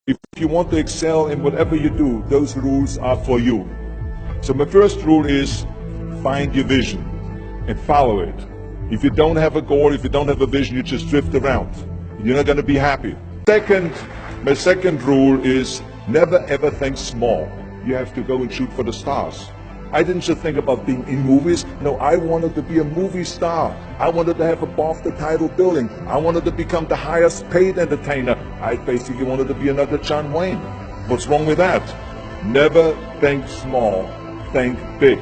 If you want to excel in whatever you do, those rules are for you. So my first rule is find your vision and follow it. If you don't have a goal, if you don't have a vision, you just drift around. You're not going to be happy. My second rule is never ever think small. You have to go and shoot for the stars. I didn't just think about being in movies. No, I wanted to be a movie star. I wanted to have above the title building. I wanted to become the highest paid entertainer. I basically wanted to be another John Wayne. What's wrong with that? Never think small, think big.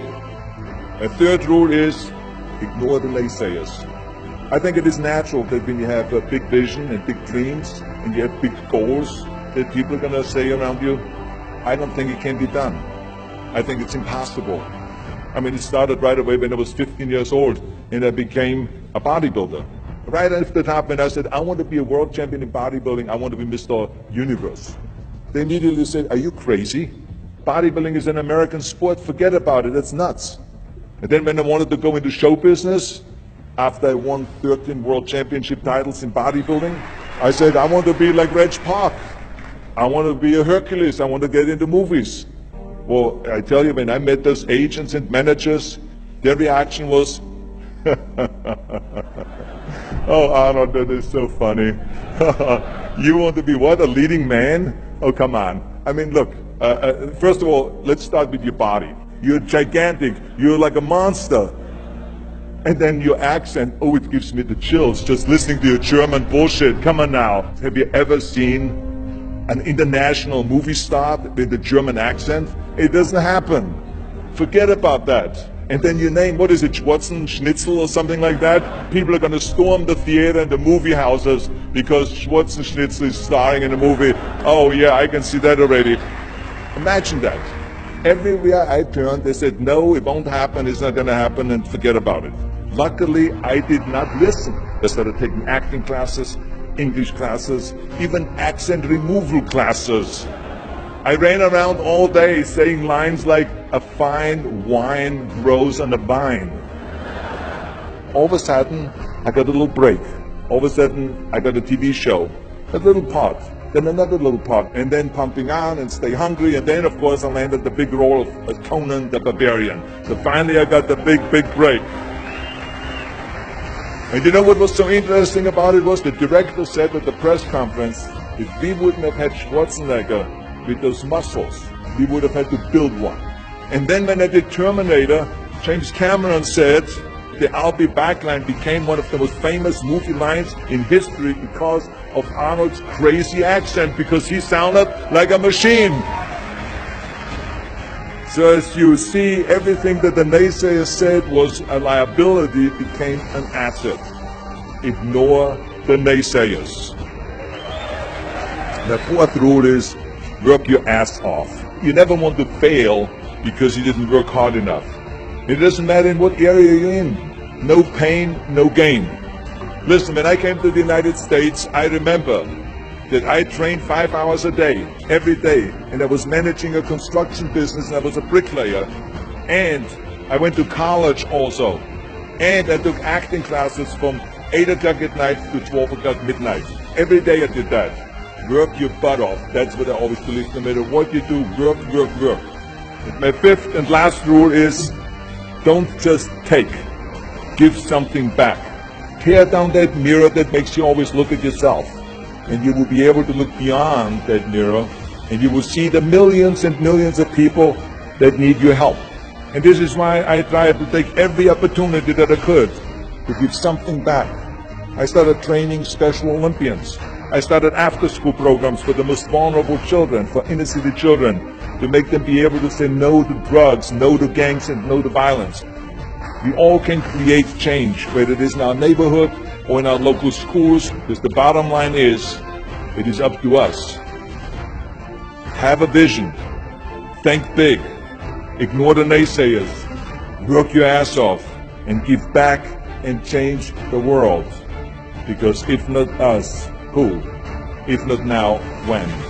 A third rule is ignore the naysayers. I think it is natural that when you have a big vision and big dreams and you have big goals, that people are going to say around you, I don't think it can be done. I think it's impossible. I mean, it started right away when I was 15 years old and I became a bodybuilder. Right after that happened, I said, I want to be a world champion in bodybuilding. I want to be Mr. Universe. They immediately said, are you crazy? Bodybuilding is an American sport. Forget about it. That's nuts. And then when I wanted to go into show business, after I won 13 world championship titles in bodybuilding, I said, I want to be like Reg Park. I want to be a Hercules. I want to get into movies. Well, I tell you, when I met those agents and managers, their reaction was, oh, Arnold, that is so funny. You want to be what, a leading man? Oh, come on. I mean, look, first of all, let's start with your body. You're gigantic. You're like a monster. And then your accent, oh, it gives me the chills just listening to your German bullshit. Come on now. Have you ever seen an international movie star with a German accent? It doesn't happen. Forget about that. And then your name, what is it, Schwarzen, Schnitzel or something like that? People are going to storm the theater and the movie houses because Schwarzen Schnitzel is starring in a movie. Oh yeah, I can see that already. Imagine that. Everywhere I turned, they said, no, it won't happen, it's not going to happen, and forget about it. Luckily, I did not listen. I started taking acting classes, English classes, even accent removal classes. I ran around all day saying lines like, a fine wine grows on a vine. All of a sudden, I got a little break. All of a sudden, I got a TV show, a little part, then another little part, and then Pumping On and Stay Hungry, and then, of course, I landed the big role of Conan the Barbarian. So finally, I got the big break. And you know what was so interesting about it was the director said at the press conference, if we wouldn't have had Schwarzenegger with those muscles, we would have had to build one. And then when I did Terminator, James Cameron said the I'll be back line became one of the most famous movie lines in history because of Arnold's crazy accent, because he sounded like a machine. So as you see, everything that the naysayers said was a liability became an asset. Ignore the naysayers. The fourth rule is work your ass off. You never want to fail because you didn't work hard enough. It doesn't matter in what area you're in. No pain, no gain. Listen, when I came to the United States, I remember that I trained 5 hours a day, every day, and I was managing a construction business, and I was a bricklayer, and I went to college also, and I took acting classes from 8 o'clock at night to 12 o'clock midnight. Every day I did that. Work your butt off. That's what I always believe. No matter what you do, work. And my fifth and last rule is, don't just take. Give something back. Tear down that mirror that makes you always look at yourself. And you will be able to look beyond that mirror, and you will see the millions and millions of people that need your help. And this is why I tried to take every opportunity that I could to give something back. I started training Special Olympians. I started after-school programs for the most vulnerable children, for inner-city children, to make them be able to say no to drugs, no to gangs, and no to violence. We all can create change, whether it is in our neighborhood or in our local schools, because the bottom line is, it is up to us. Have a vision. Think big. Ignore the naysayers. Work your ass off and give back and change the world. Because if not us, who? If not now, when?